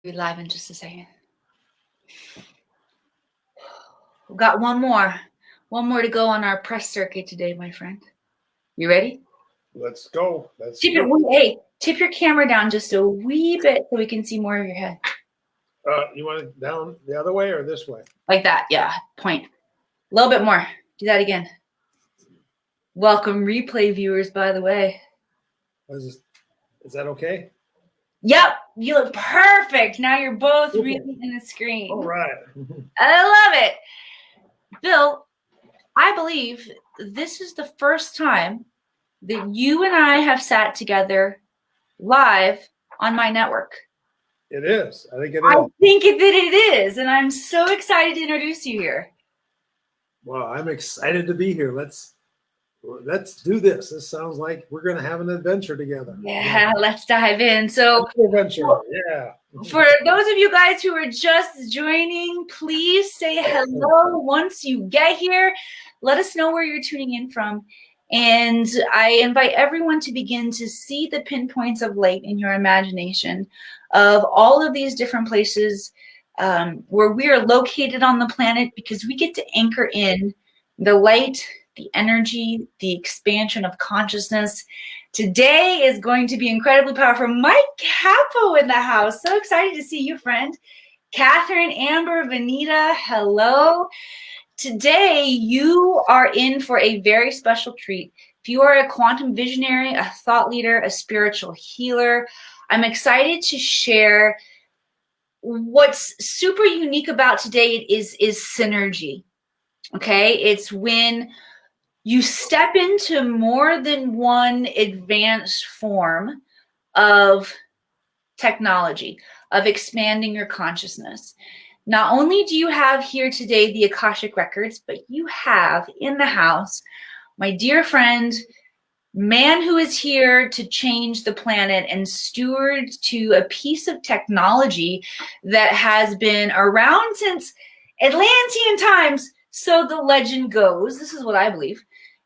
Be live in just a second. We've got one more to go on our press circuit today, my friend. You ready? Let's go. Tip your camera down just a wee bit so we can see more of your head. You want it down the other way or this way? Like that, yeah. Point. A little bit more. Do that again. Welcome, replay viewers, by the way. Is that okay? Yep, you look perfect. Now you're both reading in the screen. All right. I love it. Bill, I believe this is the first time that you and I have sat together live on my network. It is. I think it is. I think that it is, and I'm so excited to introduce you here. Well, I'm excited to be here. Let's do this. This sounds like we're going to have an adventure together. Yeah, let's dive in. So, adventure. Yeah. For those of you guys who are just joining, please say hello once you get here. Let us know where you're tuning in from. And I invite everyone to begin to see the pinpoints of light in your imagination of all of these different places where we are located on the planet, because we get to anchor in the light, the energy, the expansion of consciousness. Today is going to be incredibly powerful. Mike Capo in the house. So excited to see you, friend. Catherine, Amber, Vanita, hello. Today, you are in for a very special treat. If you are a quantum visionary, a thought leader, a spiritual healer, I'm excited to share what's super unique about today is synergy. Okay, it's when you step into more than one advanced form of technology, of expanding your consciousness. Not only do you have here today the Akashic Records, but you have in the house my dear friend, man who is here to change the planet and steward to a piece of technology that has been around since Atlantean times. So the legend goes. This is what I believe.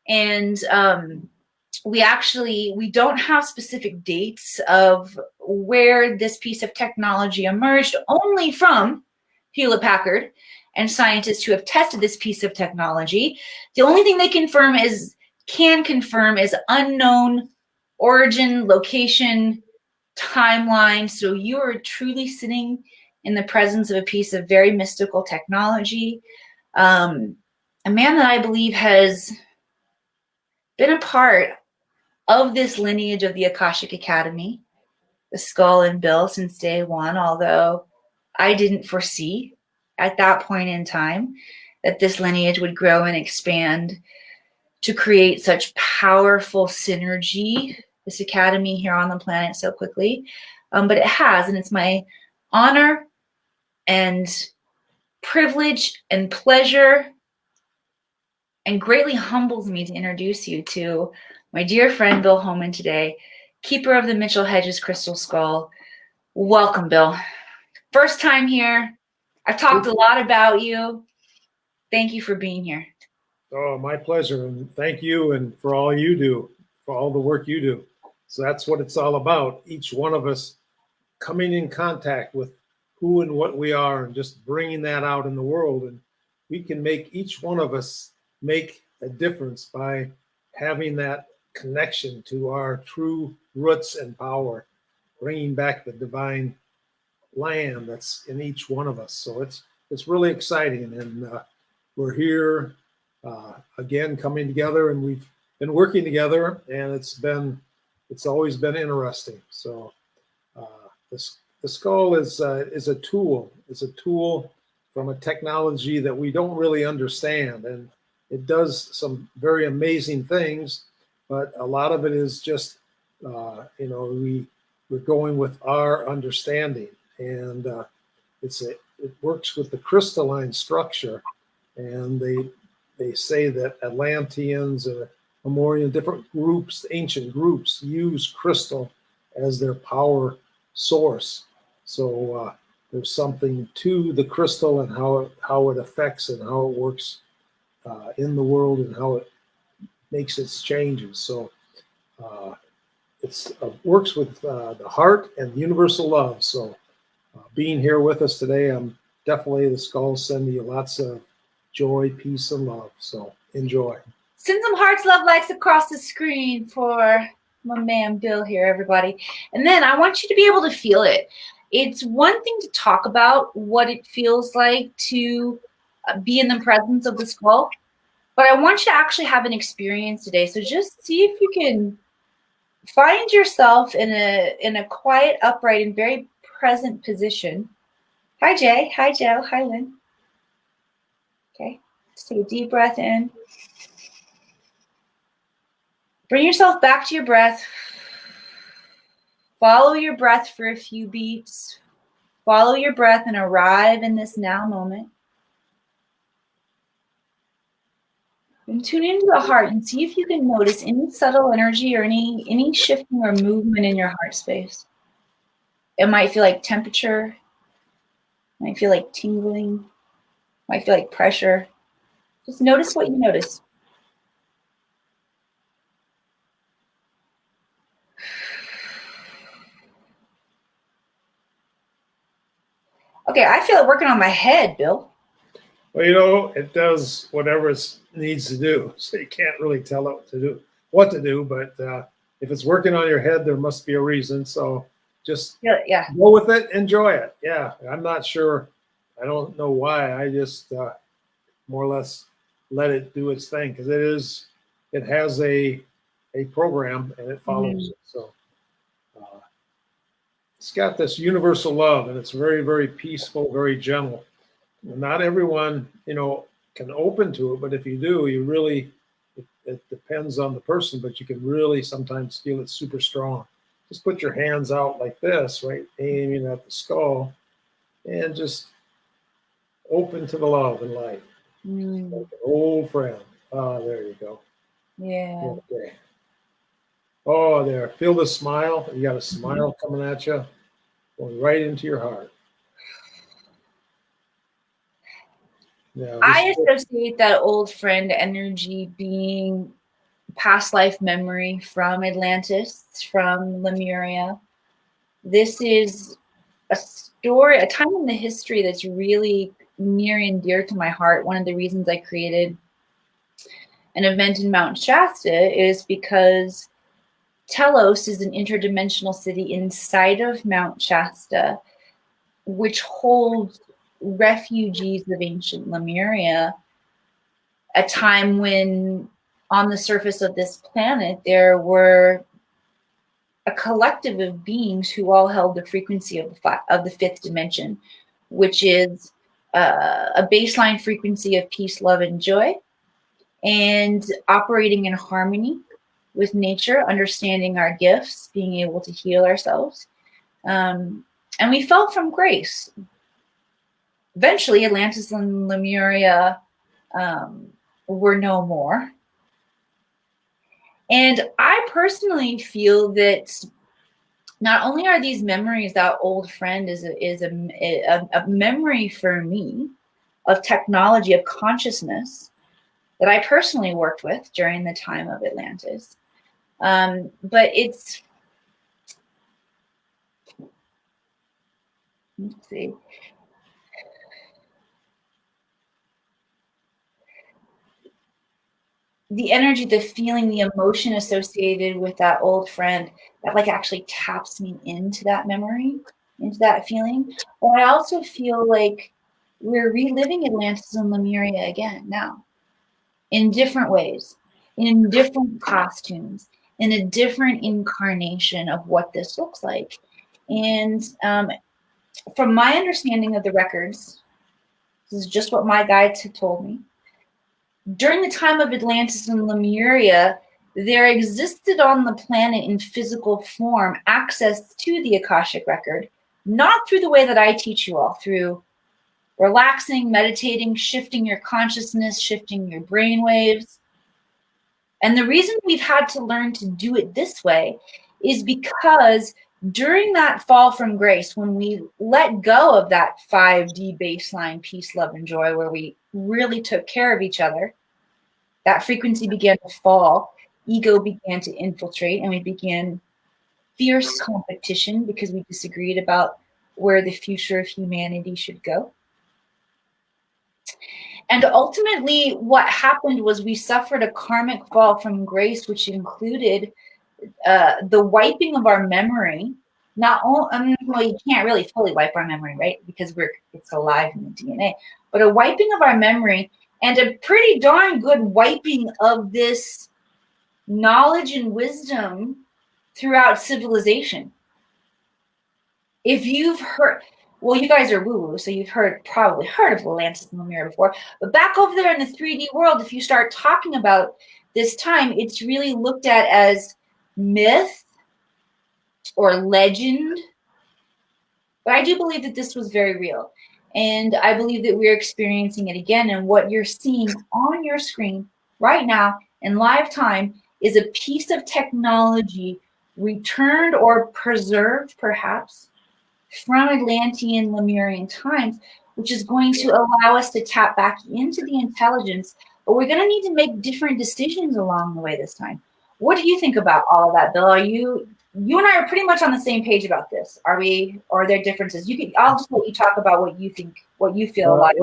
And we don't have specific dates of where this piece of technology emerged, only from Hewlett-Packard and scientists who have tested this piece of technology. The only thing they can confirm is unknown origin, location, timeline. So you are truly sitting in the presence of a piece of very mystical technology. A man that I believe has been a part of this lineage of the Akashic Academy, the Skull and Bill, since day one, although I didn't foresee at that point in time that this lineage would grow and expand to create such powerful synergy, this academy here on the planet so quickly. But it has, and it's my honor and privilege and pleasure, and greatly humbles me to introduce you to my dear friend Bill Homann today, keeper of the Mitchell-Hedges Crystal Skull. Welcome, Bill. First time here. I've talked a lot about you. Thank you for being here. Oh, my pleasure. And thank you, and for all you do, for all the work you do. So that's what it's all about. Each one of us coming in contact with who and what we are and just bringing that out in the world. And we can make each one of us make a difference by having that connection to our true roots and power, bringing back the divine land that's in each one of us. So it's really exciting, and we're here again, coming together, and we've been working together, and it's always been interesting. So the skull is a tool. It's a tool from a technology that we don't really understand, and it does some very amazing things, but a lot of it is just we're going with our understanding, and it works with the crystalline structure, and they say that Atlanteans, Lemuria, different groups, ancient groups, use crystal as their power source. So there's something to the crystal and how it affects and how it works in the world and how it makes its changes. So it works with the heart and universal love. So being here with us today. Definitely the skulls send you lots of joy, peace, and love. So enjoy. Send some hearts, love, likes across the screen for my man Bill here, everybody. And then I want you to be able to feel it. It's one thing to talk about what it feels like to be in the presence of the skull, but I want you to actually have an experience today. So just see if you can find yourself in a quiet, upright, and very present position. Hi, Jay. Hi, Joe. Hi, Lynn. Okay, let's take a deep breath in. Bring yourself back to your breath. Follow your breath for a few beats. Follow your breath and arrive in this now moment. And tune into the heart and see if you can notice any subtle energy or any shifting or movement in your heart space. It might feel like temperature. It might feel like tingling. It might feel like pressure. Just notice what you notice. Okay, I feel it working on my head, Bill. Well, it does whatever it needs to do. So you can't really tell it what to do. But if it's working on your head, there must be a reason. So just go with it, enjoy it. Yeah, I'm not sure. I don't know why. I just more or less let it do its thing because it has a program and it follows it. So it's got this universal love and it's very, very peaceful, very gentle. Not everyone, can open to it, but if you do, you really, it depends on the person, but you can really sometimes feel it super strong. Just put your hands out like this, right, aiming at the skull, and just open to the love and light. Like an old friend. Oh, there you go. Yeah. Okay. Oh, there. Feel the smile. You got a smile coming at you, going right into your heart. Yeah, I associate that old friend energy being past life memory from Atlantis, from Lemuria. This is a story, a time in the history that's really near and dear to my heart. One of the reasons I created an event in Mount Shasta is because Telos is an interdimensional city inside of Mount Shasta, which holds refugees of ancient Lemuria, a time when on the surface of this planet there were a collective of beings who all held the frequency of the fifth dimension, which is a baseline frequency of peace, love, and joy, and operating in harmony with nature, understanding our gifts, being able to heal ourselves. And we fell from grace. Eventually, Atlantis and Lemuria were no more. And I personally feel that not only are these memories, that old friend is a memory for me of technology, of consciousness that I personally worked with during the time of Atlantis. But it's, let's see. The energy, the feeling, the emotion associated with that old friend that like actually taps me into that memory, into that feeling. But I also feel like we're reliving Atlantis and Lemuria again now in different ways, in different costumes, in a different incarnation of what this looks like. And from my understanding of the records, this is just what my guides had told me. During the time of Atlantis and Lemuria, there existed on the planet in physical form access to the Akashic record, not through the way that I teach you all, through relaxing, meditating, shifting your consciousness, shifting your brain waves. And the reason we've had to learn to do it this way is because during that fall from grace, when we let go of that 5D baseline peace, love, and joy, where we really took care of each other, that frequency began to fall, ego began to infiltrate, and we began fierce competition because we disagreed about where the future of humanity should go. And ultimately, what happened was we suffered a karmic fall from grace, which included the wiping of our memory. Not only, well, you can't really fully wipe our memory, right? Because it's alive in the DNA. But a wiping of our memory and a pretty darn good wiping of this knowledge and wisdom throughout civilization. If you've heard, well, you guys are woo-woo, so you've probably heard of Atlantis and Lemuria before. But back over there in the 3D world, if you start talking about this time, it's really looked at as myth or legend. But I do believe that this was very real. And I believe that we're experiencing it again. And what you're seeing on your screen right now in live time is a piece of technology returned or preserved, perhaps, from Atlantean Lemurian times, which is going to allow us to tap back into the intelligence. But we're going to need to make different decisions along the way this time. What do you think about all of that, Bill? Are you and I are pretty much on the same page about this. Are we, or are there differences? I'll just let you talk about what you think, what you feel like.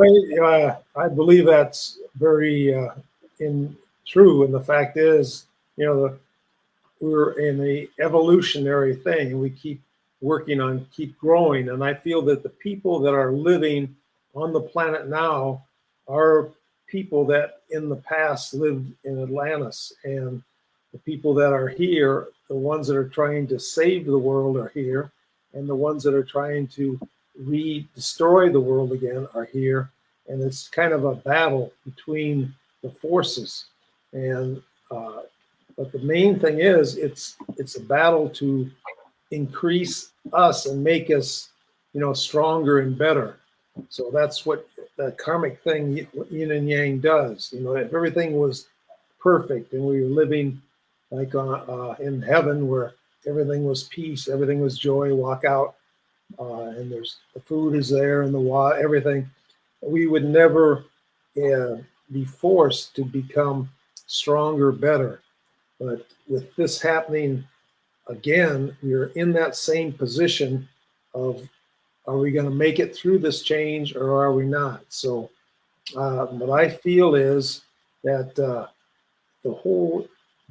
I believe that's very true. And the fact is, we're in an evolutionary thing. We keep working on, keep growing. And I feel that the people that are living on the planet now are people that in the past lived in Atlantis. And the people that are here, the ones that are trying to save the world are here. And the ones that are trying to destroy the world again are here. And it's kind of a battle between the forces. And but the main thing is it's a battle to increase us and make us, stronger and better. So that's what the karmic thing, yin and yang, does. If everything was perfect and we were living like in heaven where everything was peace, everything was joy, walk out, and there's the food is there and the water, everything, we would never be forced to become stronger, better. But with this happening again, we're in that same position of, are we going to make it through this change or are we not? So what I feel is that the whole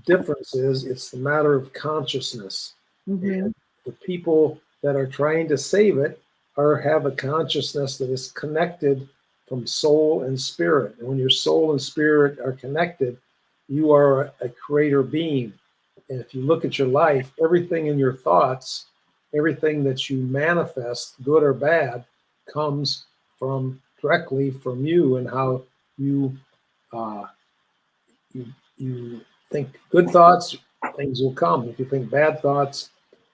difference is it's the matter of consciousness. Mm-hmm. And the people that are trying to save it have a consciousness that is connected from soul and spirit. And when your soul and spirit are connected, you are a creator being. And if you look at your life, everything in your thoughts, everything that you manifest, good or bad, comes directly from you and how you you think good thoughts, things will come. If you think bad thoughts,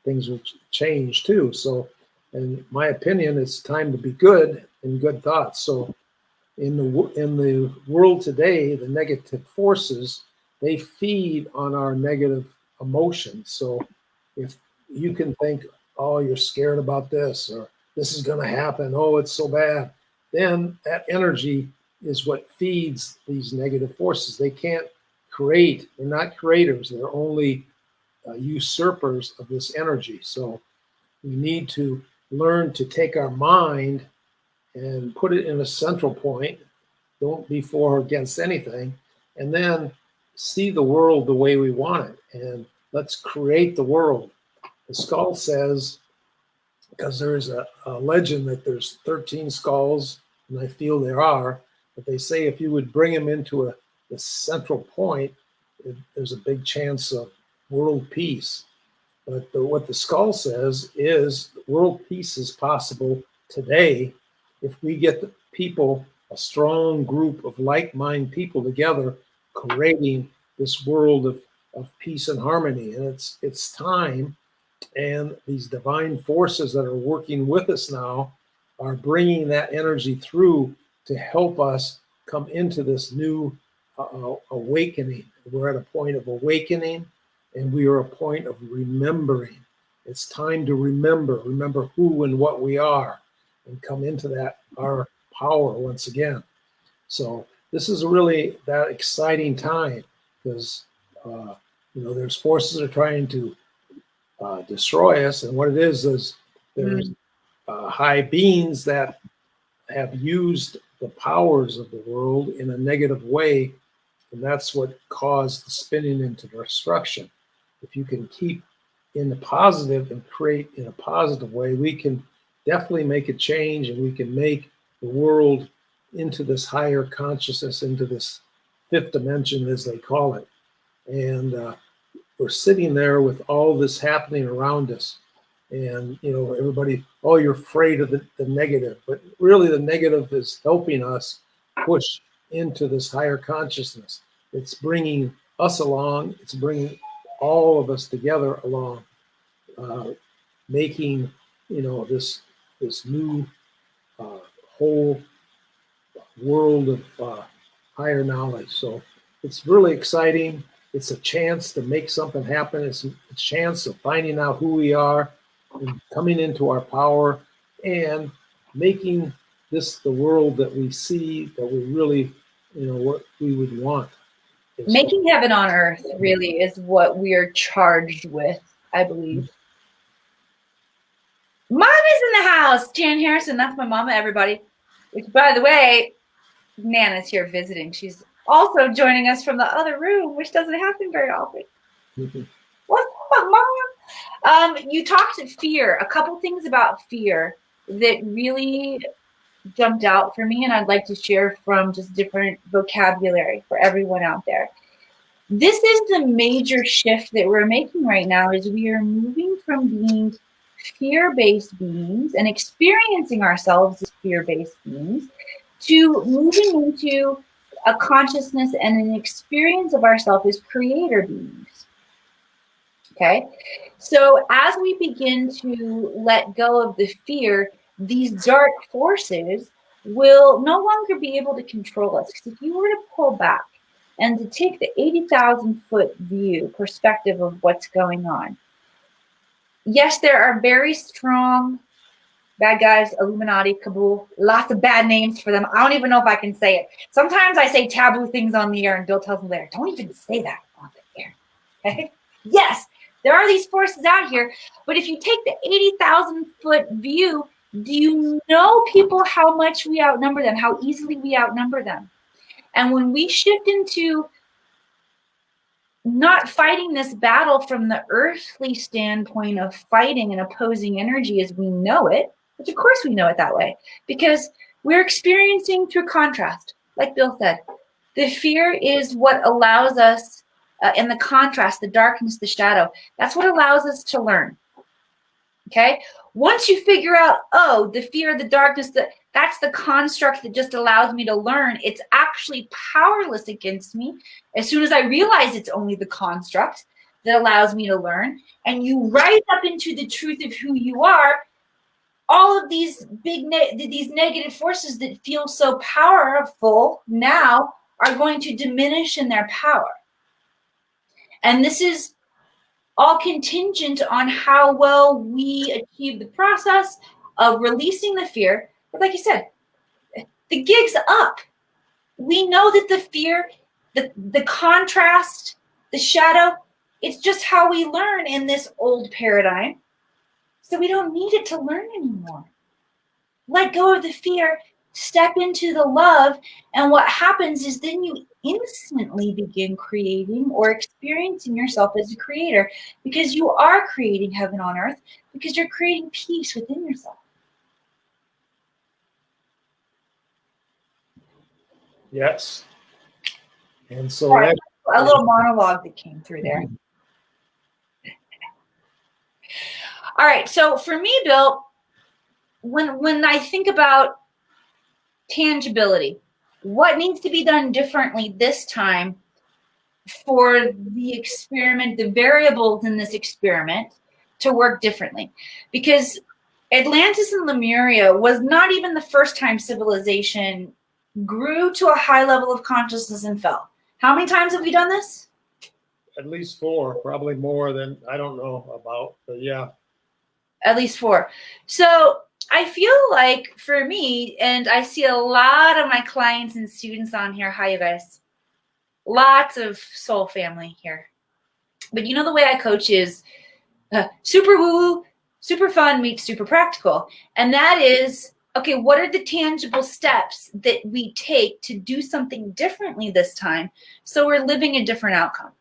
things will change too. So, in my opinion, it's time to be good and good thoughts. So, in the world today, the negative forces, they feed on our negative emotions. So if you can think, oh, you're scared about this, or this is going to happen, oh, it's so bad, then that energy is what feeds these negative forces. They can't create. They're not creators. They're only usurpers of this energy. So we need to learn to take our mind and put it in a central point. Don't be for or against anything. And then see the world the way we want it. And let's create the world. The skull says, because there's a legend that there's 13 skulls, and I feel there are, but they say if you would bring them into the central point, there's a big chance of world peace. But what the skull says is world peace is possible today if we get the people, a strong group of like-minded people together, creating this world of peace and harmony. And it's time, and these divine forces that are working with us now are bringing that energy through to help us come into this new awakening. We're at a point of awakening, and we are a point of remembering. It's time to remember who and what we are, and come into that, our power once again. So this is really that exciting time, because there's forces that are trying to destroy us, and what it is there's high beings that have used the powers of the world in a negative way, and that's what caused the spinning into destruction. If you can keep in the positive and create in a positive way, we can definitely make a change, and we can make the world into this higher consciousness, into this fifth dimension, as they call it. And we're sitting there with all this happening around us. And, you know, everybody, oh, you're afraid of the negative. But really, the negative is helping us push into this higher consciousness. It's bringing us along. It's bringing all of us together along, making, you know, this new whole world of higher knowledge. So it's really exciting. It's a chance to make something happen. It's a chance of finding out who we are and coming into our power and making this the world that we see, that we really, you know, what we would want. Making heaven on earth really is what we are charged with, I believe. Mom is in the house. Jan Harrison, that's my mama, everybody. Which, by the way, Nana's here visiting. She's also joining us from the other room, which doesn't happen very often. What's up, Mom? You talked fear. A couple things about fear that really jumped out for me, and I'd like to share from just different vocabulary for everyone out there. This is the major shift that we're making right now, is we are moving from being fear-based beings and experiencing ourselves as fear-based beings to moving into a consciousness and an experience of ourselves as creator beings. Okay, so as we begin to let go of the fear, these dark forces will no longer be able to control us. Because if you were to pull back and to take the 80,000-foot view perspective of what's going on, yes, there are very strong bad guys, Illuminati, Kabul, lots of bad names for them. I don't even know if I can say it. Sometimes I say taboo things on the air, and Bill tells me later, don't even say that on the air. Okay? Yes, there are these forces out here, but if you take the 80,000-foot view, do you know, people, how much we outnumber them, how easily we outnumber them? And when we shift into not fighting this battle from the earthly standpoint of fighting and opposing energy as we know it, which of course we know it that way, because we're experiencing through contrast, like Bill said. The fear is what allows us, in the contrast, the darkness, the shadow, that's what allows us to learn. Okay? Once you figure out, oh, the fear, the darkness, that's the construct that just allows me to learn, it's actually powerless against me. As soon as I realize it's only the construct that allows me to learn, and you rise up into the truth of who you are, all of these these negative forces that feel so powerful now are going to diminish in their power. And this is all contingent on how well we achieve the process of releasing the fear. But like you said, the gig's up. We know that the fear, the contrast, the shadow, it's just how we learn in this old paradigm. So we don't need it to learn anymore. Let go of the fear, step into the love, and what happens is then you instantly begin creating or experiencing yourself as a creator, because you are creating heaven on earth, because you're creating peace within yourself. Yes. And so Sorry, a little monologue that came through there. All right, so for me, Bill, when I think about tangibility, what needs to be done differently this time for the experiment, the variables in this experiment to work differently? Because Atlantis and Lemuria was not even the first time civilization grew to a high level of consciousness and fell. How many times have we done this? At least 4, probably more than, I don't know about, but yeah. At least 4. So I feel like for me, and I see a lot of my clients and students on here. Hi, you guys. Lots of soul family here. But you know, the way I coach is super woo-woo, super fun meets super practical. And that is, okay, what are the tangible steps that we take to do something differently this time so we're living a different outcome?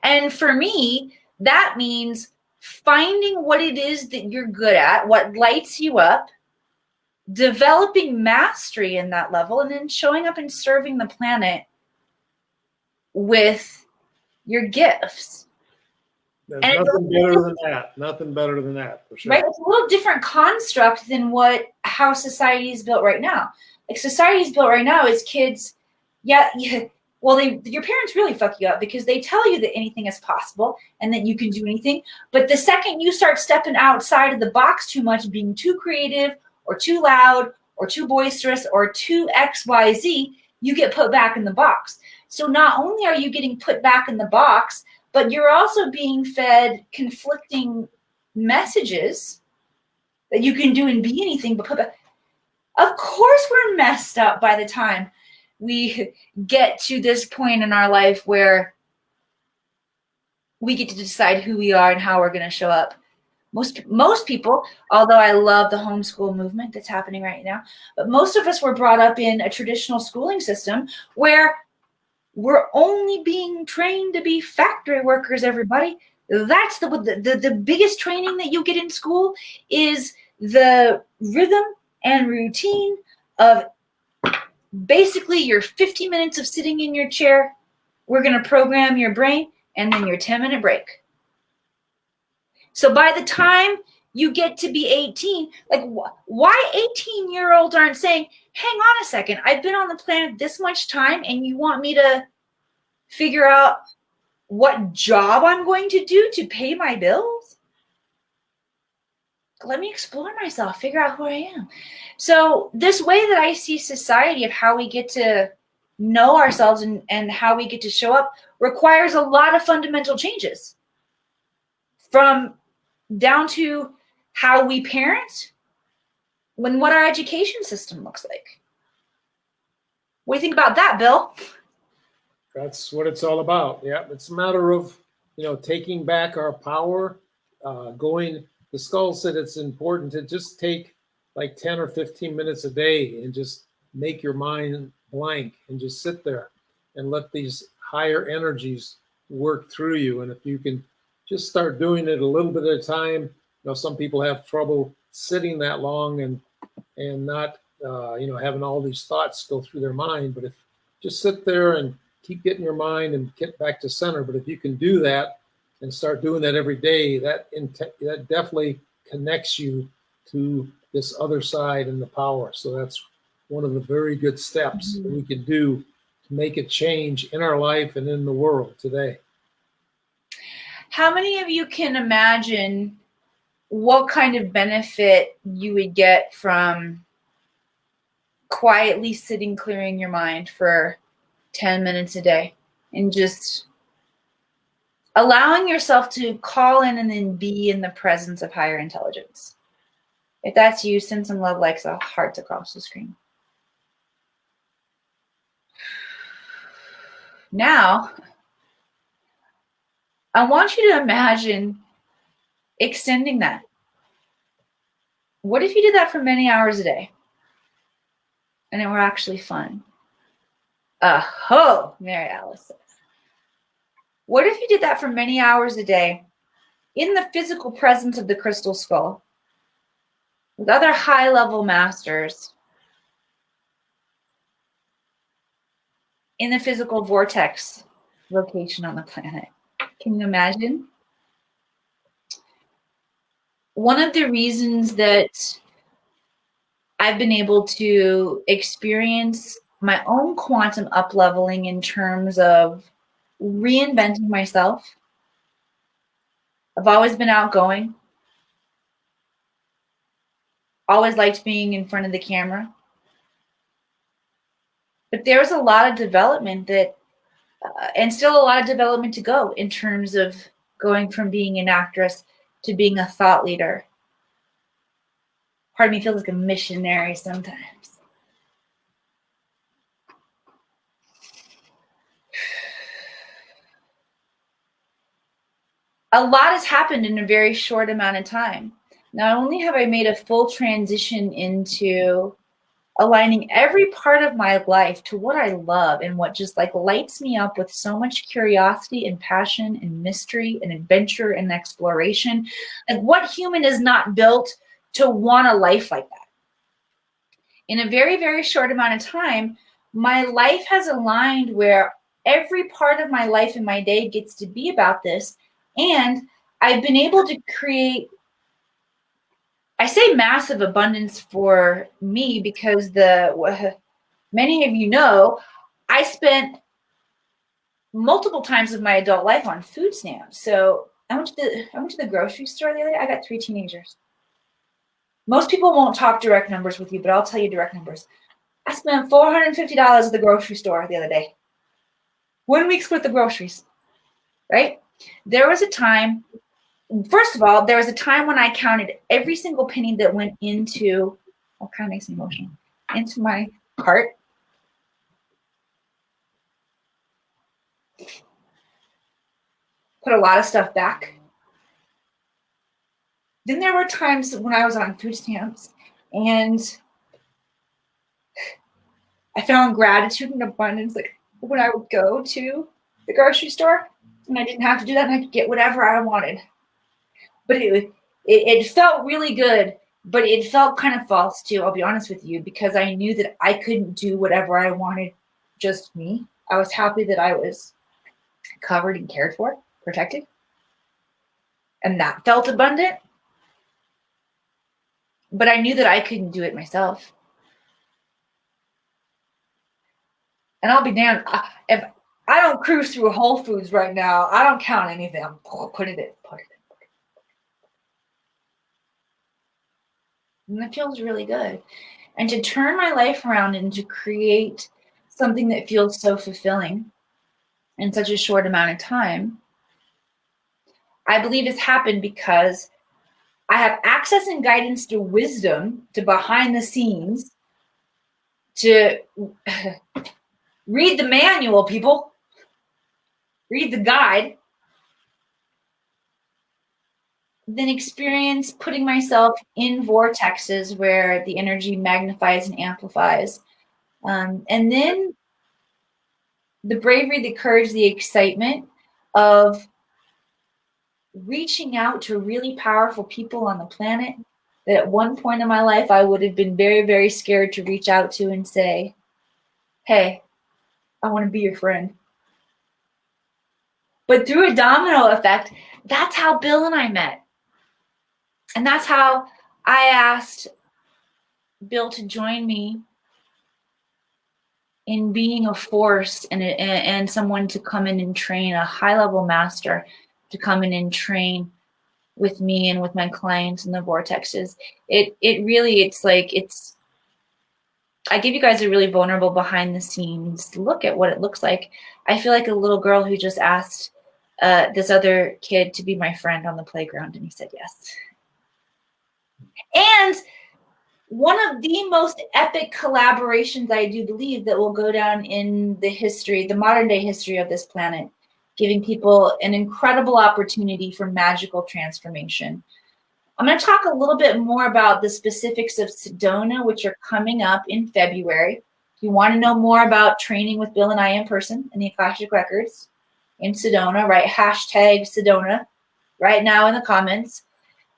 And for me, that means finding what it is that you're good at, what lights you up, developing mastery in that level, and then showing up and serving the planet with your gifts. There's nothing better than that. Nothing better than that, for sure. Right? It's a little different construct than how society is built right now. Like society is built right now is kids, well, your parents really fuck you up because they tell you that anything is possible and that you can do anything. But the second you start stepping outside of the box too much, being too creative or too loud or too boisterous or too XYZ, you get put back in the box. So not only are you getting put back in the box, but you're also being fed conflicting messages that you can do and be anything but put back. Of course we're messed up by the time we get to this point in our life where we get to decide who we are and how we're going to show up. Most people, although I love the homeschool movement that's happening right now, but most of us were brought up in a traditional schooling system where we're only being trained to be factory workers, everybody. That's the biggest training that you get in school is the rhythm and routine of basically your 50 minutes of sitting in your chair. We're going to program your brain and then your 10-minute break. So by the time you get to be 18, like why 18-year-olds aren't saying, hang on a second, I've been on the planet this much time and you want me to figure out what job I'm going to do to pay my bills? Let me explore myself, figure out who I am. So this way that I see society of how we get to know ourselves and how we get to show up requires a lot of fundamental changes. From down to how we parent, what our education system looks like. What do you think about that, Bill? That's what it's all about. Yeah, it's a matter of, taking back our power, the Skull said it's important to just take like 10 or 15 minutes a day and just make your mind blank and just sit there and let these higher energies work through you. And if you can just start doing it a little bit at a time, some people have trouble sitting that long and not, having all these thoughts go through their mind. But if just sit there and keep getting your mind and get back to center. But if you can do that and start doing that every day, that definitely connects you to this other side and the power. So that's one of the very good steps that we can do to make a change in our life and in the world today. How many of you can imagine what kind of benefit you would get from quietly sitting, clearing your mind for 10 minutes a day and just allowing yourself to call in and then be in the presence of higher intelligence? If that's you, send some love likes or hearts across the screen. Now, I want you to imagine extending that. What if you did that for many hours a day and it were actually fun? Mary Alice says. What if you did that for many hours a day in the physical presence of the crystal skull with other high-level masters in the physical vortex location on the planet? Can you imagine? One of the reasons that I've been able to experience my own quantum up-leveling in terms of reinventing myself. I've always been outgoing. Always liked being in front of the camera. But there's a lot of development and still a lot of development to go in terms of going from being an actress to being a thought leader. Part of me feels like a missionary sometimes. a lot has happened in a very short amount of time. Not only have I made a full transition into aligning every part of my life to what I love and what just like lights me up with so much curiosity and passion and mystery and adventure and exploration. Like, what human is not built to want a life like that? In a very, very short amount of time, my life has aligned where every part of my life and my day gets to be about this. And I've been able to create, I say massive abundance for me because many of you know, I spent multiple times of my adult life on food stamps. So I went to the grocery store the other day. I got 3 teenagers. Most people won't talk direct numbers with you, but I'll tell you direct numbers. I spent $450 at the grocery store the other day. 1 week's worth of groceries, right? There was a time, first of all, there was a time when I counted every single penny that went into, oh, kind of makes me emotional, into my cart. Put a lot of stuff back. Then there were times when I was on food stamps and I found gratitude and abundance, like when I would go to the grocery store and I didn't have to do that and I could get whatever I wanted. But it felt really good, but it felt kind of false too, I'll be honest with you, because I knew that I couldn't do whatever I wanted, just me. I was happy that I was covered and cared for, protected. And that felt abundant. But I knew that I couldn't do it myself. And I'll be damned, if I don't cruise through Whole Foods right now, I don't count anything. I'm putting it in. And that feels really good. And to turn my life around and to create something that feels so fulfilling in such a short amount of time, I believe has happened because I have access and guidance to wisdom, to behind the scenes, to read the manual, people. Read the guide. Then experience putting myself in vortexes where the energy magnifies and amplifies. And then the bravery, the courage, the excitement of reaching out to really powerful people on the planet that at one point in my life I would have been very, very scared to reach out to and say, hey, I want to be your friend. But through a domino effect, that's how Bill and I met. And that's how I asked Bill to join me in being a force and someone to come in and train, a high-level master to come in and train with me and with my clients in the vortexes. I give you guys a really vulnerable behind the scenes look at what it looks like. I feel like a little girl who just asked this other kid to be my friend on the playground, and he said yes. And one of the most epic collaborations, I do believe, that will go down in the history, the modern day history of this planet, giving people an incredible opportunity for magical transformation. I'm going to talk a little bit more about the specifics of Sedona, which are coming up in February. If you want to know more about training with Bill and I in person in the Akashic Records in Sedona, write hashtag Sedona right now in the comments.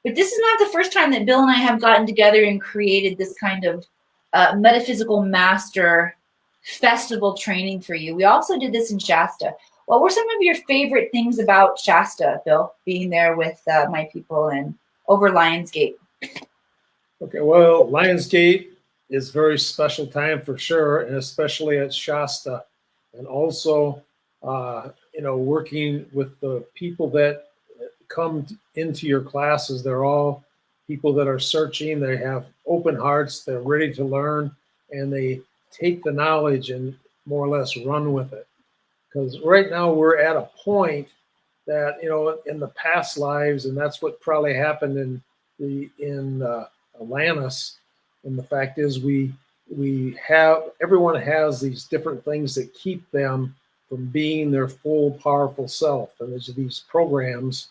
But this is not the first time that Bill and I have gotten together and created this kind of metaphysical master festival training for you. We also did this in Shasta. What were some of your favorite things about Shasta, Bill, being there with my people and over Lionsgate? Okay, well, Lionsgate is a very special time for sure, and especially at Shasta. And also, working with the people that come into your classes, they're all people that are searching, they have open hearts, they're ready to learn, and they take the knowledge and more or less run with it. Because right now we're at a point that, in the past lives, and that's what probably happened in Atlantis. And the fact is everyone has these different things that keep them from being their full powerful self. And there's these programs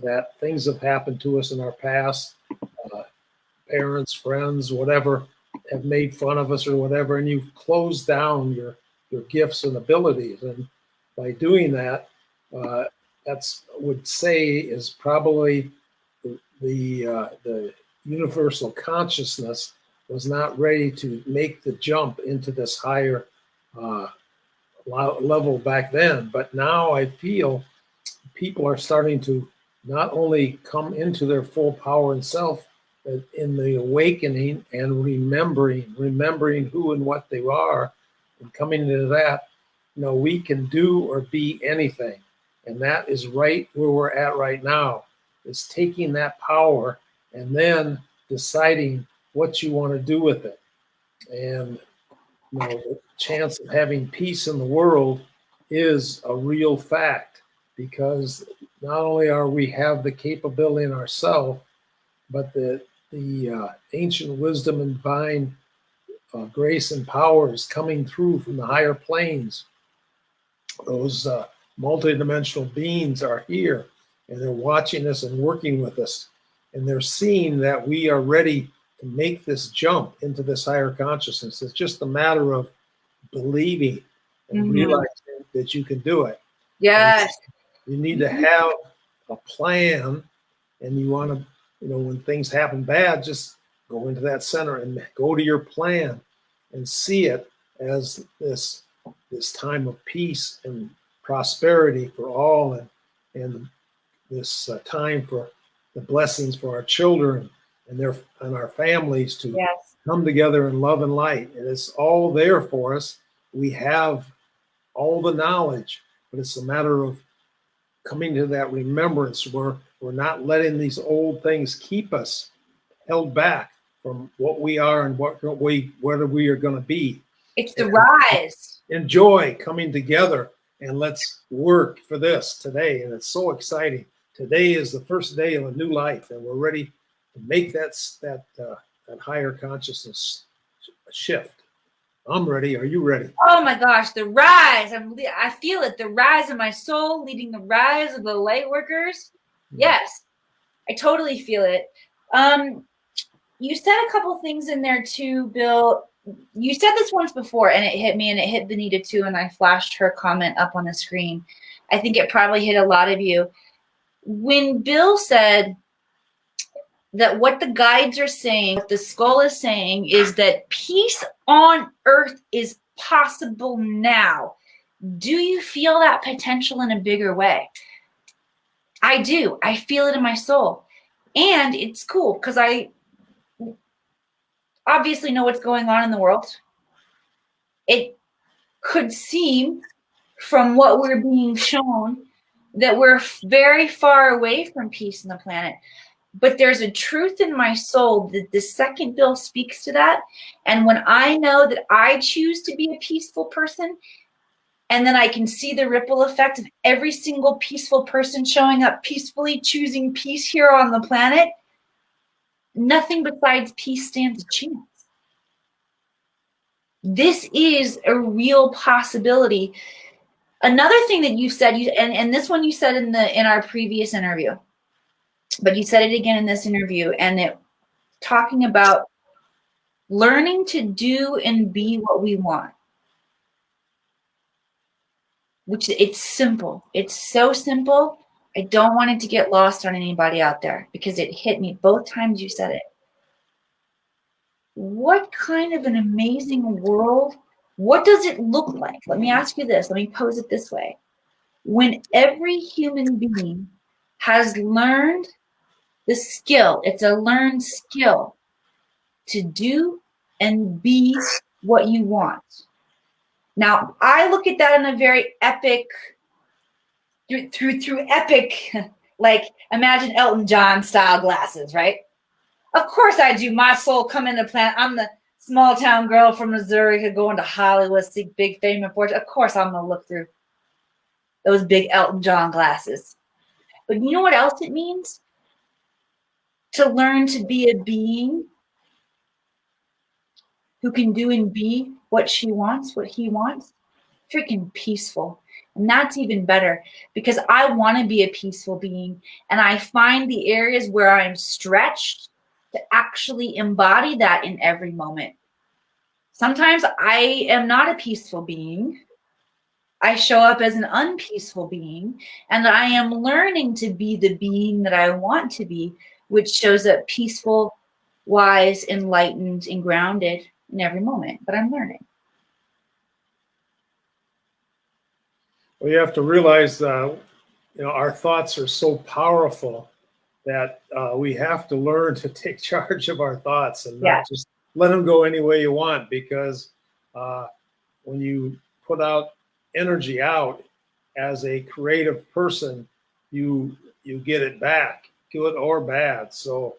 that things have happened to us in our past, parents, friends, whatever, have made fun of us or whatever, and you've closed down your gifts and abilities. And by doing that, that's would say is probably the universal consciousness was not ready to make the jump into this higher level back then. But now I feel people are starting to not only come into their full power and self in the awakening and remembering who and what they are, and coming into that, we can do or be anything. And that is right where we're at right now, is taking that power and then deciding what you want to do with it. And the chance of having peace in the world is a real fact, because not only are we have the capability in ourselves, but the ancient wisdom and divine grace and power is coming through from the higher planes. Those multidimensional beings are here, and they're watching us and working with us, and they're seeing that we are ready to make this jump into this higher consciousness. It's just a matter of believing and realizing that you can do it. Yes. And you need to have a plan, and you want to, when things happen bad, just go into that center and go to your plan and see it as this time of peace and prosperity for all, and this time for the blessings for our children and our families to come together in love and light. And it's all there for us. We have all the knowledge, but it's a matter of coming to that remembrance where we're not letting these old things keep us held back from what we are and where we are going to be. It's the rise. Enjoy coming together, and let's work for this today. And it's so exciting. Today is the first day of a new life, and we're ready to make that higher consciousness shift. I'm ready. Are you ready? Oh my gosh, the rise. I feel it. The rise of my soul leading the rise of the light workers. Yes, I totally feel it. You said a couple things in there too, Bill. You said this once before, and it hit me, and it hit Benita too, and I flashed her comment up on the screen. I think it probably hit a lot of you. When Bill said that what the guides are saying, what the skull is saying, is that peace on earth is possible now. Do you feel that potential in a bigger way? I do. I feel it in my soul. And it's cool because I obviously know what's going on in the world. It could seem from what we're being shown that we're very far away from peace on the planet. But there's a truth in my soul that the second Bill speaks to that, and when I know that I choose to be a peaceful person, and then I can see the ripple effect of every single peaceful person showing up peacefully, choosing peace here on the planet, nothing besides peace stands a chance. This is a real possibility. Another thing that you said, and this one you said in our previous interview, but you said it again in this interview, and it talking about learning to do and be what we want. Which it's simple. It's so simple. I don't want it to get lost on anybody out there because it hit me both times you said it. What kind of an amazing world? What does it look like? Let me ask you this. Let me pose it this way. When every human being has learned the skill, it's a learned skill to do and be what you want. Now, I look at that in a very epic, through epic, like imagine Elton John style glasses, right? Of course I do. My soul come into planet. I'm the small town girl from Missouri who going to Hollywood, see big fame and fortune. Of course I'm going to look through those big Elton John glasses. But you know what else it means? To learn to be a being who can do and be what she wants, what he wants, freaking peaceful. And that's even better because I want to be a peaceful being. And I find the areas where I'm stretched to actually embody that in every moment. Sometimes I am not a peaceful being. I show up as an unpeaceful being, and I am learning to be the being that I want to be, which shows up peaceful, wise, enlightened, and grounded in every moment. But I'm learning. Well, you have to realize, our thoughts are so powerful that we have to learn to take charge of our thoughts and not just let them go any way you want. Because when you put out energy out as a creative person, you get it back, good or bad. So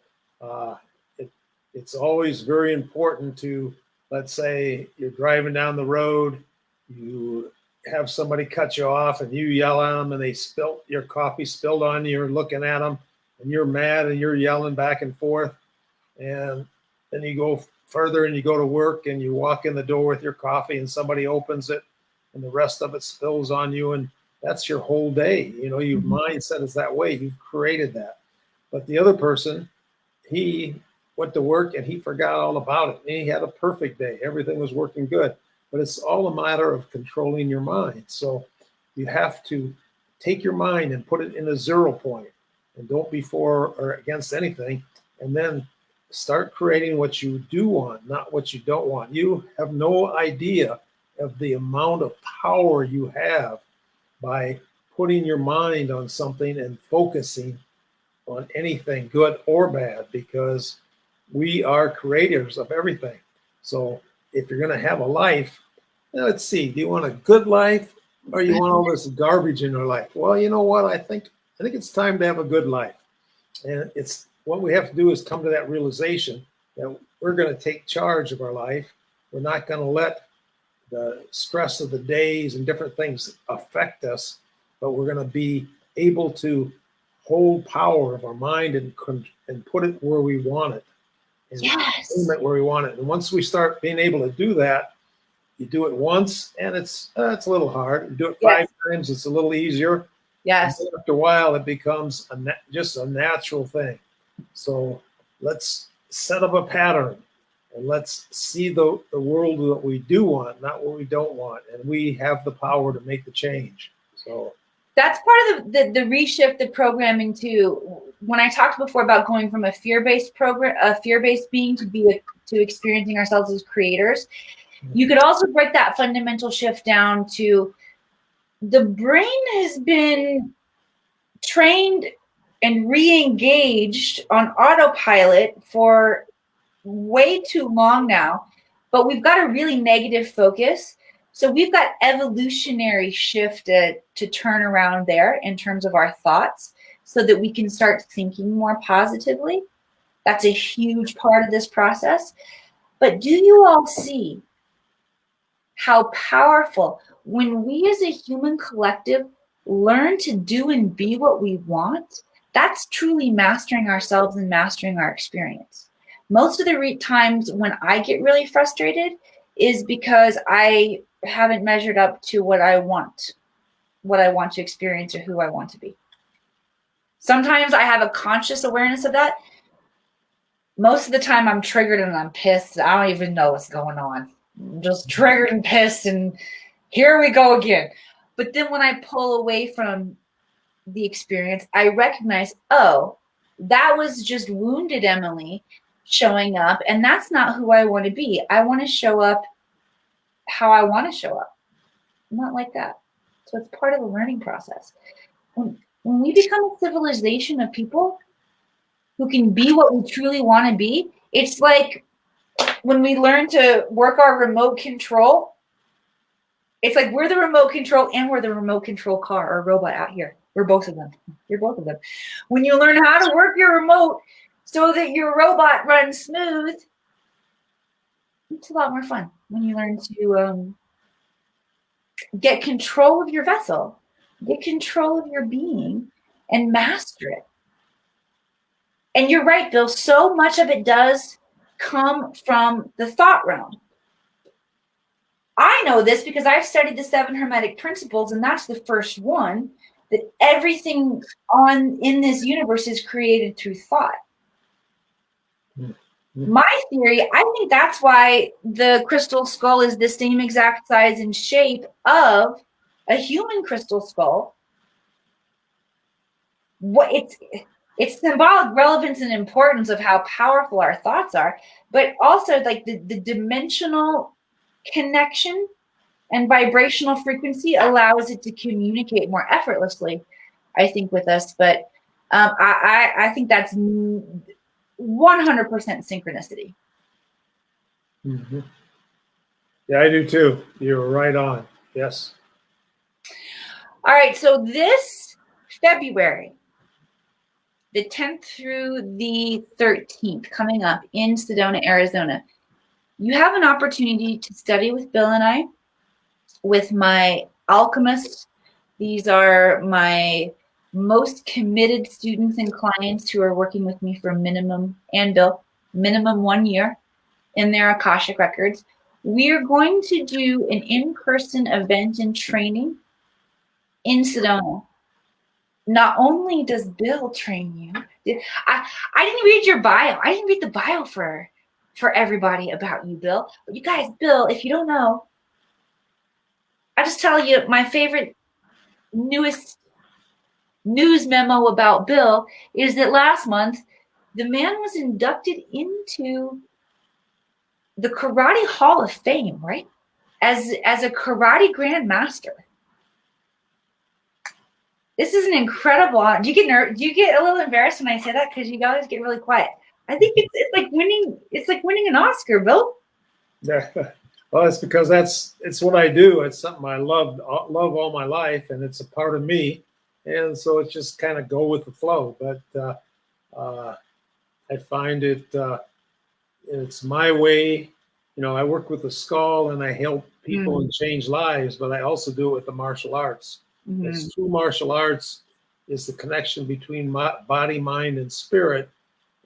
it's always very important to, let's say you're driving down the road, you have somebody cut you off and you yell at them and they spilt your coffee spilled on you, you're looking at them and you're mad and you're yelling back and forth. And then you go further and you go to work and you walk in the door with your coffee and somebody opens it and the rest of it spills on you. And that's your whole day. Your mindset is that way. You've created that. But the other person, he went to work and he forgot all about it. And he had a perfect day. Everything was working good. But it's all a matter of controlling your mind. So you have to take your mind and put it in a 0 point and don't be for or against anything. And then start creating what you do want, not what you don't want. You have no idea of the amount of power you have by putting your mind on something and focusing on anything, good or bad, because we are creators of everything. So if you're going to have a life, let's see, do you want a good life or you want all this garbage in your life? Well, you know what? I think it's time to have a good life. And it's what we have to do is come to that realization that we're going to take charge of our life. We're not going to let the stress of the days and different things affect us, but we're going to be able to hold power of our mind and put it where we want it. And aim it where we want it. And once we start being able to do that, you do it once and it's a little hard. You do it 5 times, it's a little easier. Yes. And after a while, it becomes just a natural thing. So let's set up a pattern and let's see the world that we do want, not what we don't want. And we have the power to make the change. So that's part of the reshift the programming too. When I talked before about going from a fear-based being to experiencing ourselves as creators, you could also break that fundamental shift down to the brain has been trained and re-engaged on autopilot for way too long now, but we've got a really negative focus. So we've got evolutionary shift to turn around there in terms of our thoughts so that we can start thinking more positively. That's a huge part of this process. But do you all see how powerful when we as a human collective learn to do and be what we want? That's truly mastering ourselves and mastering our experience. Most of the times when I get really frustrated is because I haven't measured up to what I want to experience or who I want to be. Sometimes I have a conscious awareness of that. Most of the time I'm triggered and I'm pissed. I don't even know what's going on. I'm just triggered and pissed and here we go again. But then when I pull away from the experience, I recognize, oh, that was just wounded Emily showing up, and that's not who I want to be. I want to show up how I want to show up, not like that. So it's part of the learning process. When we become a civilization of people who can be what we truly want to be, it's like when we learn to work our remote control, it's like we're the remote control and we're the remote control car or robot out here. We're both of them. You're both of them. When you learn how to work your remote so that your robot runs smooth, it's a lot more fun when you learn to get control of your vessel, get control of your being, and master it. And you're right, Bill, so much of it does come from the thought realm. I know this because I've studied the 7 Hermetic Principles, and that's the first one, that everything in this universe is created through thought. My theory, I think that's why the crystal skull is the same exact size and shape of a human crystal skull. It's symbolic relevance and importance of how powerful our thoughts are, but also like the dimensional connection and vibrational frequency allows it to communicate more effortlessly, I think, with us. But I think that's 100% synchronicity. Mm-hmm. Yeah, I do too. You're right on. Yes. All right. So this February, the 10th through the 13th, coming up in Sedona, Arizona, you have an opportunity to study with Bill and I, with my alchemists. These are my most committed students and clients who are working with me for minimum 1 year in their Akashic records. We're going to do an in-person event and training in Sedona. Not only does Bill train you, I didn't read your bio. I didn't read the bio for everybody about you, Bill. But you guys, Bill, if you don't know, I'll just tell you my favorite newest news memo about Bill is that last month the man was inducted into the Karate Hall of Fame, right? As a karate grandmaster. This is an incredible honor. Do you get a little embarrassed when I say that? Because you guys get really quiet. I think it's like winning. It's like winning an Oscar, Bill. Yeah. Well, it's because it's what I do. It's something I love all my life, and it's a part of me. And so it's just kind of go with the flow. But I find it's my way. You know, I work with the skull and I help people and change lives, but I also do it with the martial arts. It's true martial arts is the connection between body, mind, and spirit.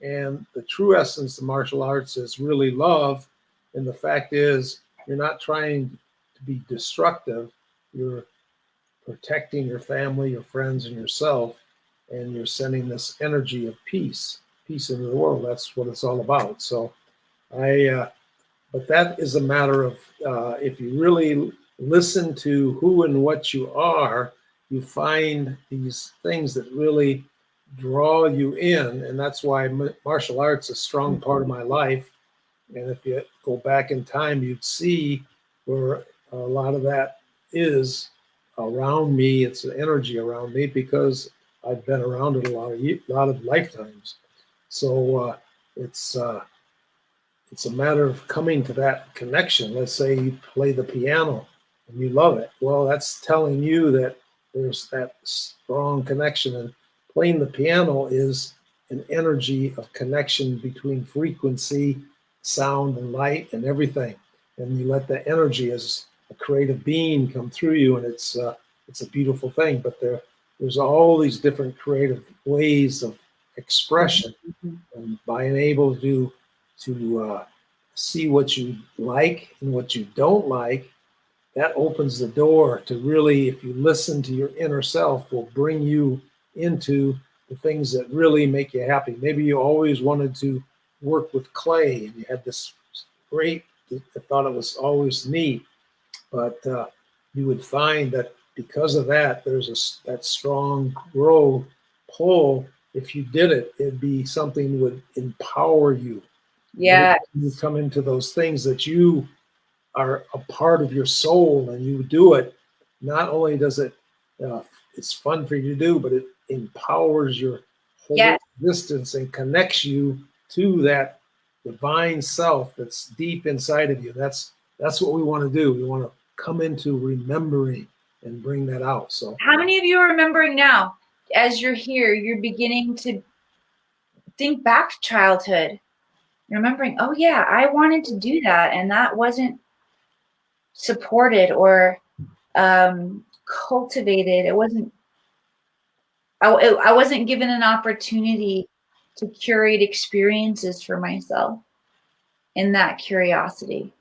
And the true essence of martial arts is really love. And the fact is, you're not trying to be destructive. You're protecting your family, your friends, and yourself. And you're sending this energy of peace into the world. That's what it's all about. So but that is a matter of if you really listen to who and what you are, you find these things that really draw you in. And that's why martial arts is a strong part of my life. And if you go back in time, you'd see where a lot of that is around me. It's an energy around me because I've been around it a lot of lifetimes. So it's a matter of coming to that connection. Let's say you play the piano and you love it. Well, that's telling you that there's that strong connection. And playing the piano is an energy of connection between frequency, sound, and light, and everything. And you let that energy as a creative being come through you, and it's a beautiful thing. But there's all these different creative ways of expression, and being able to see what you like and what you don't like, that opens the door to really, if you listen to your inner self, will bring you into the things that really make you happy. Maybe you always wanted to work with clay and you had this great, I thought it was always neat, but you would find that because of that, there's that strong pull. If you did it, it'd be something that would empower you. Yeah. You come into those things that you are a part of your soul and you do it. Not only does it's fun for you to do, but it empowers your whole existence and connects you to that divine self that's deep inside of you. That's what we want to do. We want to come into remembering and bring that out. So how many of you are remembering now? As you're here, you're beginning to think back to childhood. You're remembering, oh yeah, I wanted to do that, and that wasn't supported or cultivated. It wasn't. I wasn't given an opportunity to curate experiences for myself in that curiosity.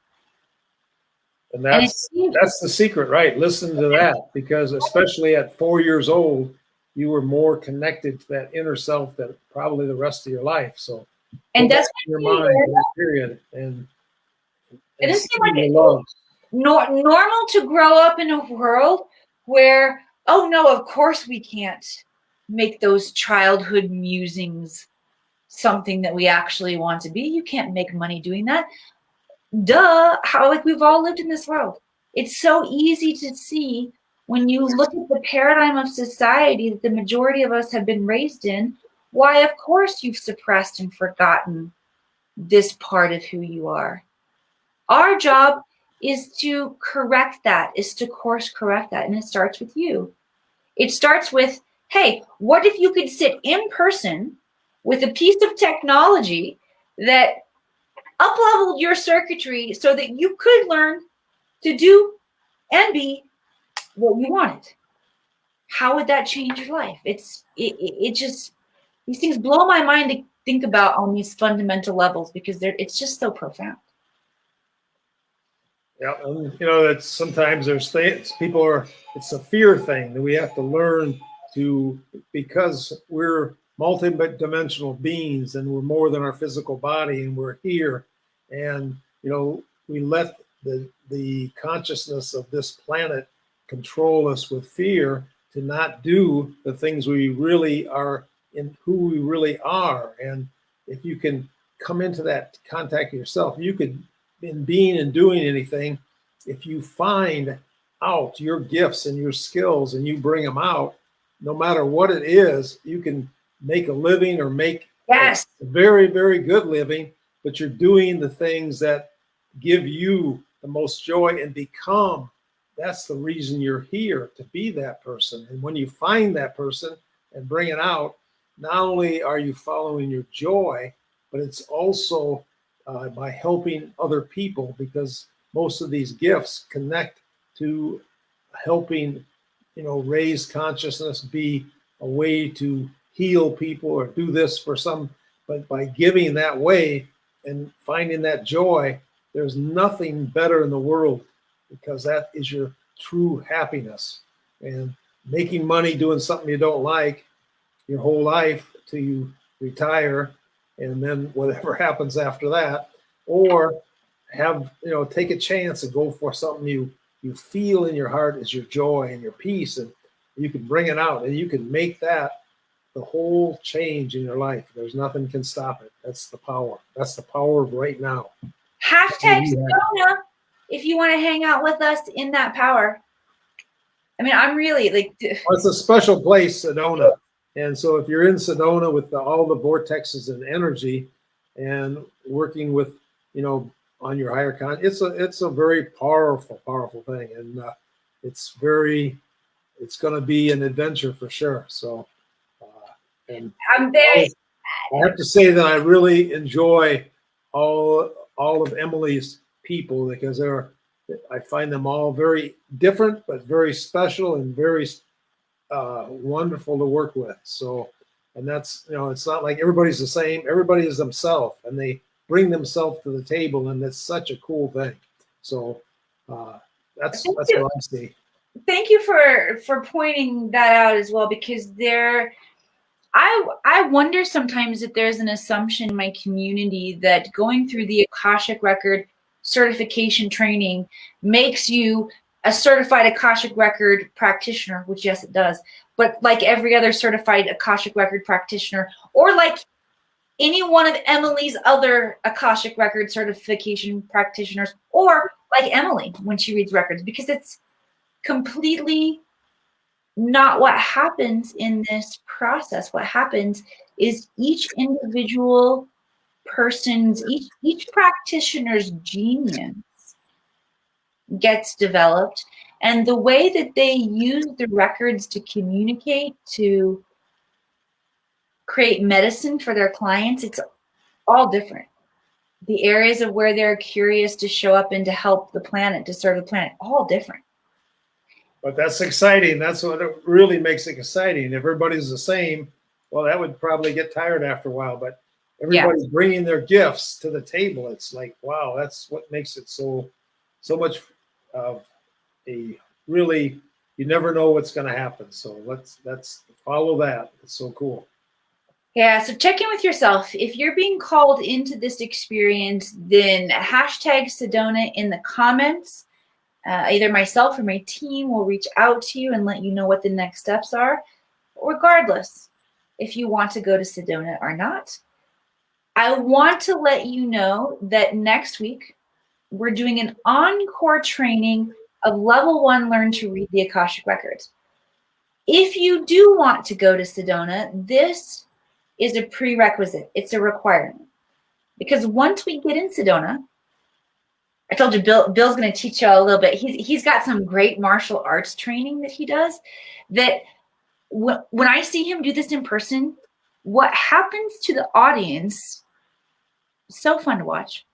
And And that's the secret, right? Listen to that, because especially at 4 years old, you were more connected to that inner self than probably the rest of your life. So and put that that's in your mind, period, and it doesn't see seem like the love. normal to grow up in a world where, oh no, of course we can't make those childhood musings something that we actually want to be. You can't make money doing that. Duh, how, like, we've all lived in this world. It's so easy to see when you look at the paradigm of society that the majority of us have been raised in, why of course you've suppressed and forgotten this part of who you are. Our job is to correct that, is to course correct that, and it starts with you. It starts with, hey, what if you could sit in person with a piece of technology that up-leveled your circuitry so that you could learn to do and be what you wanted? How would that change your life? It just, these things blow my mind to think about on these fundamental levels, because it's just so profound. Yeah, and that sometimes there's things it's a fear thing that we have to learn to, because we're multi-dimensional beings and we're more than our physical body, and we're here, and we let the consciousness of this planet control us with fear to not do the things we really are, in who we really are. And if you can come into that contact yourself, you could, in being and doing anything, if you find out your gifts and your skills and you bring them out, no matter what it is, you can make a living, or make a very, very good living, but you're doing the things that give you the most joy and become, that's the reason you're here, to be that person. And when you find that person and bring it out, not only are you following your joy, but it's also by helping other people, because most of these gifts connect to helping, raise consciousness, be a way to heal people or do this for some. But by giving that way and finding that joy, there's nothing better in the world, because that is your true happiness. And making money doing something you don't like your whole life till you retire, and then whatever happens after that, or have, take a chance and go for something you feel in your heart is your joy and your peace, and you can bring it out, and you can make that the whole change in your life. There's nothing can stop it. That's the power. That's the power of right now. Hashtag Sedona, if you want to hang out with us in that power. I mean, I'm really like, well, it's a special place, Sedona. And so if you're in Sedona with all the vortexes and energy, and working with, on your higher it's a very powerful thing. And it's going to be an adventure for sure. So, and I'm very, I have to say that I really enjoy all of Emily's people, because I find them all very different, but very special and very wonderful to work with. So, and that's, it's not like everybody's the same. Everybody is themselves, and they bring themselves to the table, and it's such a cool thing. So that's what I see. Thank you for pointing that out as well, because I wonder sometimes if there's an assumption in my community that going through the Akashic Record certification training makes you a certified Akashic Record practitioner, which yes, it does. But like every other certified Akashic Record practitioner, or like any one of Emily's other Akashic Record certification practitioners, or like Emily when she reads records, because it's completely not what happens in this process. What happens is each individual person's, each practitioner's genius gets developed, and the way that they use the records to communicate, to create medicine for their clients, it's all different. The areas of where they're curious to show up and to help the planet, to serve the planet, all different. But that's exciting. That's what it really makes it exciting. If everybody's the same, well, that would probably get tired after a while. But everybody's bringing their gifts to the table. It's like, wow, that's what makes it so much of a really, you never know what's going to happen. So let's follow that. It's so cool. Yeah, so check in with yourself. If you're being called into this experience, then hashtag Sedona in the comments. Either myself or my team will reach out to you and let you know what the next steps are. Regardless, if you want to go to Sedona or not, I want to let you know that next week we're doing an encore training of level 1 Learn to Read the Akashic Records. If you do want to go to Sedona, this is a prerequisite. It's a requirement. Because once we get in Sedona, I told you Bill's going to teach you a little bit. He's got some great martial arts training that he does that when I see him do this in person, what happens to the audience, so fun to watch.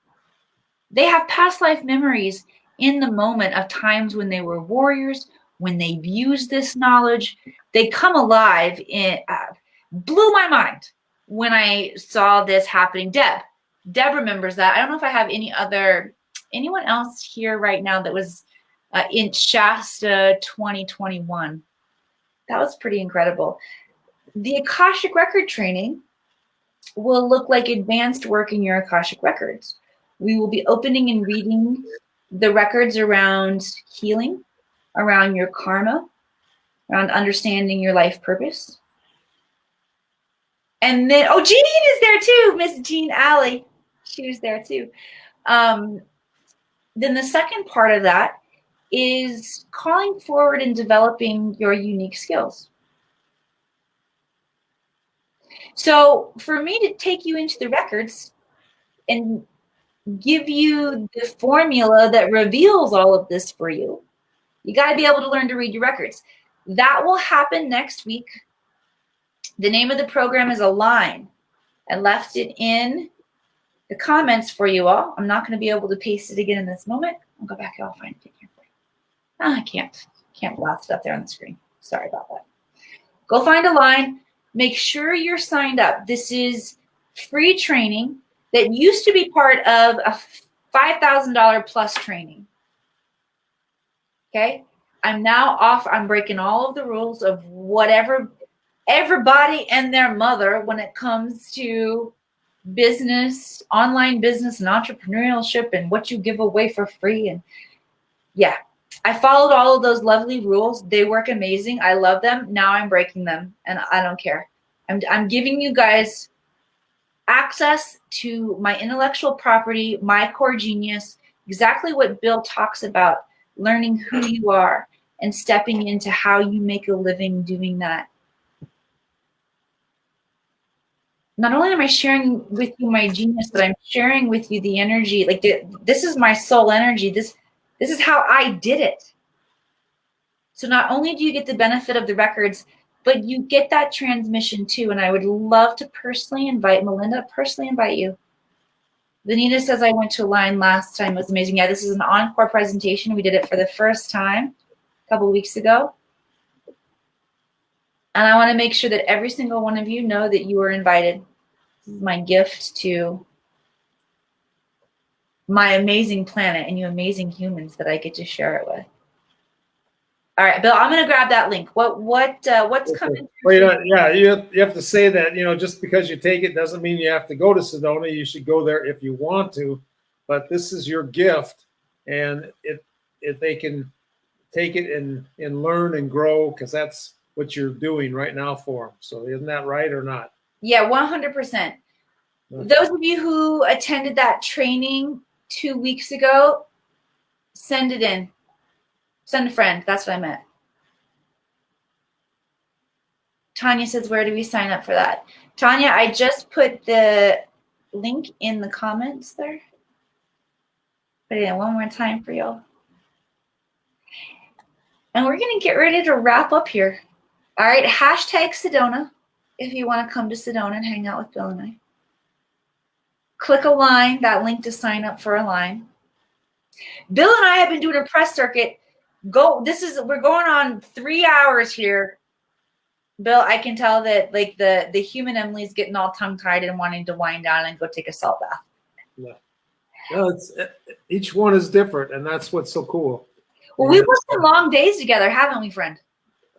They have past life memories in the moment of times when they were warriors, when they've used this knowledge. They come alive. Blew my mind when I saw this happening. Deb remembers that. I don't know if I have anyone else here right now that was in Shasta 2021. That was pretty incredible. The Akashic Record training will look like advanced work in your Akashic Records. We will be opening and reading the records around healing, around your karma, around understanding your life purpose. And then, oh, Jean is there too, Miss Jean Alley. She was there too. Then the second part of that is calling forward and developing your unique skills. So for me to take you into the records and give you the formula that reveals all of this for you, you got to be able to learn to read your records. That will happen next week. The name of the program is Align. I left it in the comments for you all. I'm not going to be able to paste it again in this moment. I'll go back and I'll find it here for you. I can't blast it up there on the screen. Sorry about that. Go find Align. Make sure you're signed up. This is free training that used to be part of a $5,000 plus training. Okay? I'm now off. I'm breaking all of the rules of whatever everybody and their mother when it comes to business, online business and entrepreneurship and what you give away for free. And yeah, I followed all of those lovely rules. They work amazing. I love them. Now I'm breaking them and I don't care. I'm giving you guys access to my intellectual property, my core genius, exactly what Bill talks about, learning who you are and stepping into how you make a living doing that. Not only am I sharing with you my genius, but I'm sharing with you the energy. Like this is my soul energy. This is how I did it. So not only do you get the benefit of the records, but you get that transmission too. And I would love to personally invite Melinda, invite you. Vanita says I went to Align last time. It was amazing. Yeah, this is an encore presentation. We did it for the first time a couple of weeks ago. And I want to make sure that every single one of you know that you are invited. This is my gift to my amazing planet and you amazing humans that I get to share it with. All right, Bill, I'm going to grab that link. What's coming? Well, you have to say that, just because you take it doesn't mean you have to go to Sedona. You should go there if you want to, but this is your gift, and if they can take it and learn and grow, because that's what you're doing right now for them. So isn't that right or not? Yeah, 100%. Those of you who attended that training 2 weeks ago, send it in. Send a friend. That's what I meant. Tanya says, where do we sign up for that? Tanya, I just put the link in the comments there. Put it in one more time for y'all. And we're going to get ready to wrap up here. All right, hashtag Sedona if you want to come to Sedona and hang out with Bill and I. Click Align, that link to sign up for Align. Bill and I have been doing a press circuit. We're going on 3 hours here. Bill, I can tell that like the human Emily's getting all tongue-tied and wanting to wind down and go take a salt bath. Yeah. No, each one is different, and that's what's so cool. Well, we worked some long days together, haven't we, friend?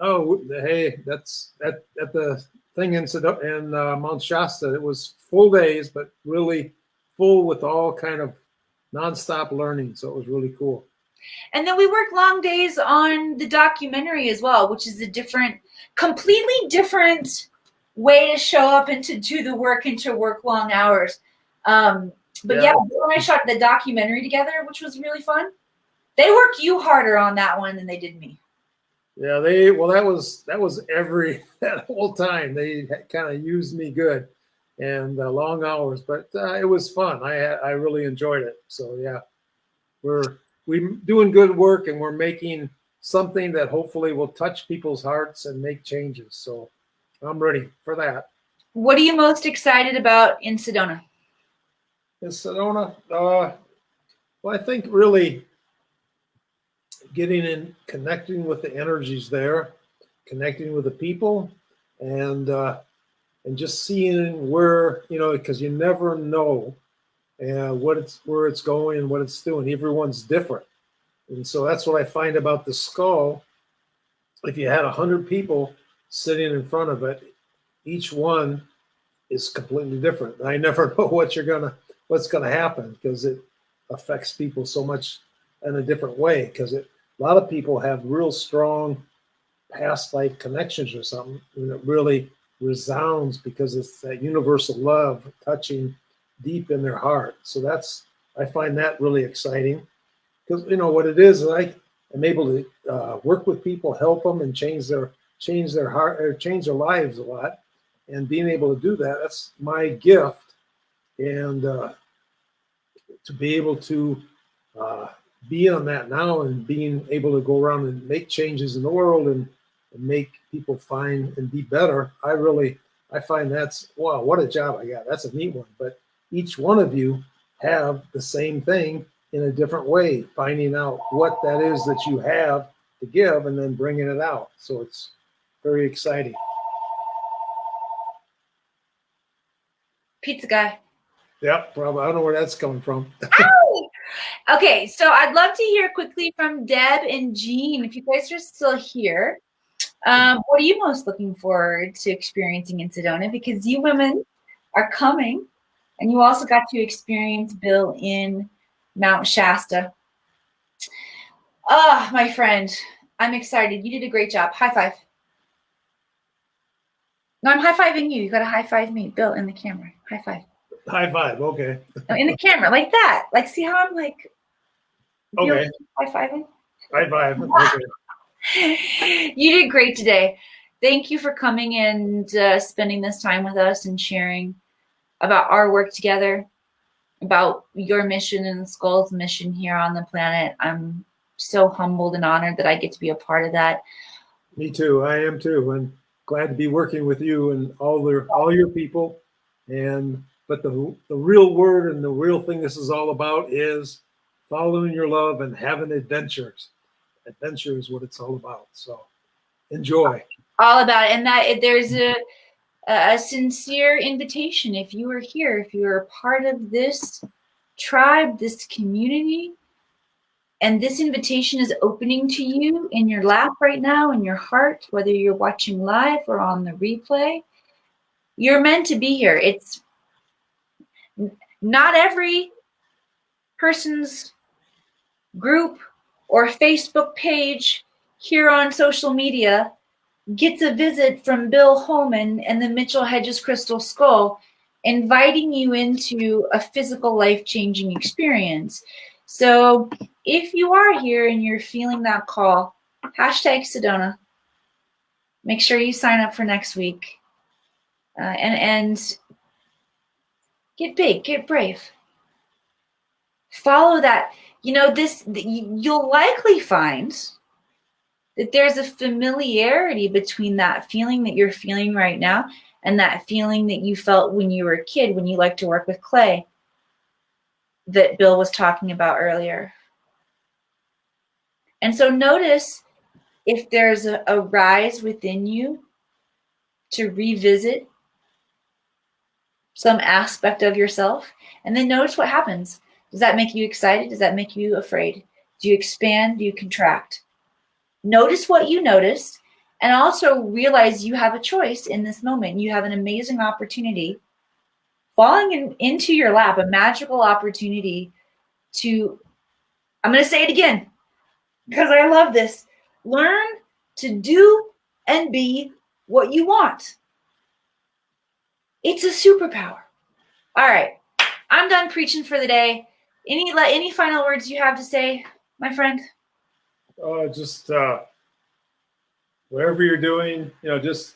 Oh, hey, that's at the thing in Mount Shasta. It was full days, but really full with all kind of nonstop learning. So it was really cool. And then we worked long days on the documentary as well, which is a completely different way to show up and to do the work and to work long hours. But yeah, when I shot the documentary together, which was really fun, they worked you harder on that one than they did me. Yeah, that was that whole time they kind of used me good, and long hours, but it was fun. I really enjoyed it. So yeah, we're doing good work, and we're making something that hopefully will touch people's hearts and make changes. So I'm ready for that. What are you most excited about in Sedona? In Sedona, well, I think really getting in, connecting with the energies there, connecting with the people, and just seeing where, because you never know where it's going and what it's doing. Everyone's different, and so that's what I find about the skull. If you had 100 people sitting in front of it, each one is completely different. I never know what's gonna happen, because it affects people so much in a different way. Because a lot of people have real strong past life connections or something, and it really resounds because it's that universal love touching deep in their heart. So I find that really exciting, because what it is. I'm able to work with people, help them, and change their heart, or change their lives a lot. And being able to do that's my gift. And to be able to be on that now, and being able to go around and make changes in the world, and make people find and be better. I find that's, wow, what a job I got. That's a neat one. But each one of you have the same thing in a different way, finding out what that is that you have to give, and then bringing it out. So it's very exciting. Pizza guy. Yep, probably. I don't know where that's coming from. Okay, so I'd love to hear quickly from Deb and Jean, if you guys are still here. What are you most looking forward to experiencing in Sedona? Because you women are coming, and you also got to experience Bill in Mount Shasta. Oh, my friend, I'm excited. You did a great job. High five. No, I'm high-fiving you. You got to high-five me, Bill, in the camera. High five. High five. Okay. No, in the camera, like that. Like, see how I'm like, okay. High-fiving? High five. Okay. You did great today. Thank you for coming and spending this time with us and sharing about our work together, about your mission and the Skull's mission here on the planet. I'm so humbled and honored that I get to be a part of that. Me too. I am too, and glad to be working with you and all your people. But the real word and the real thing this is all about is following your love and having adventures. Adventure is what it's all about. So enjoy. All about it. And that there's a sincere invitation. If you are here, if you are a part of this tribe, this community, and this invitation is opening to you in your lap right now, in your heart, whether you're watching live or on the replay, you're meant to be here. It's not every person's group or Facebook page here on social media gets a visit from Bill Homann and the Mitchell-Hedges Crystal Skull, inviting you into a physical life-changing experience. So if you are here and you're feeling that call, hashtag Sedona. Make sure you sign up for next week. And get big, get brave. Follow that. You'll likely find that there's a familiarity between that feeling that you're feeling right now and that feeling that you felt when you were a kid, when you liked to work with clay, that Bill was talking about earlier. And so notice if there's a rise within you to revisit some aspect of yourself, and then notice what happens. Does that make you excited? Does that make you afraid? Do you expand? Do you contract? Notice what you noticed, and also realize you have a choice in this moment. You have an amazing opportunity falling into your lap, a magical opportunity to, I'm going to say it again because I love this, learn to do and be what you want. It's a superpower. All right, I'm done preaching for the day. Any final words you have to say, my friend? Just whatever you're doing, just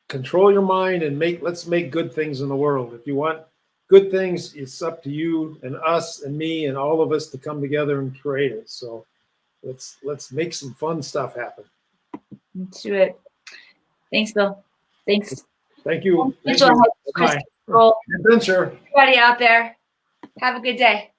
control your mind and let's make good things in the world. If you want good things, it's up to you and us and me and all of us to come together and create it. So let's make some fun stuff happen. Let's do it. Thanks, Bill. Thanks. Thank you. Mitchell-Hedges Crystal Skull. Adventure. Everybody out there, have a good day.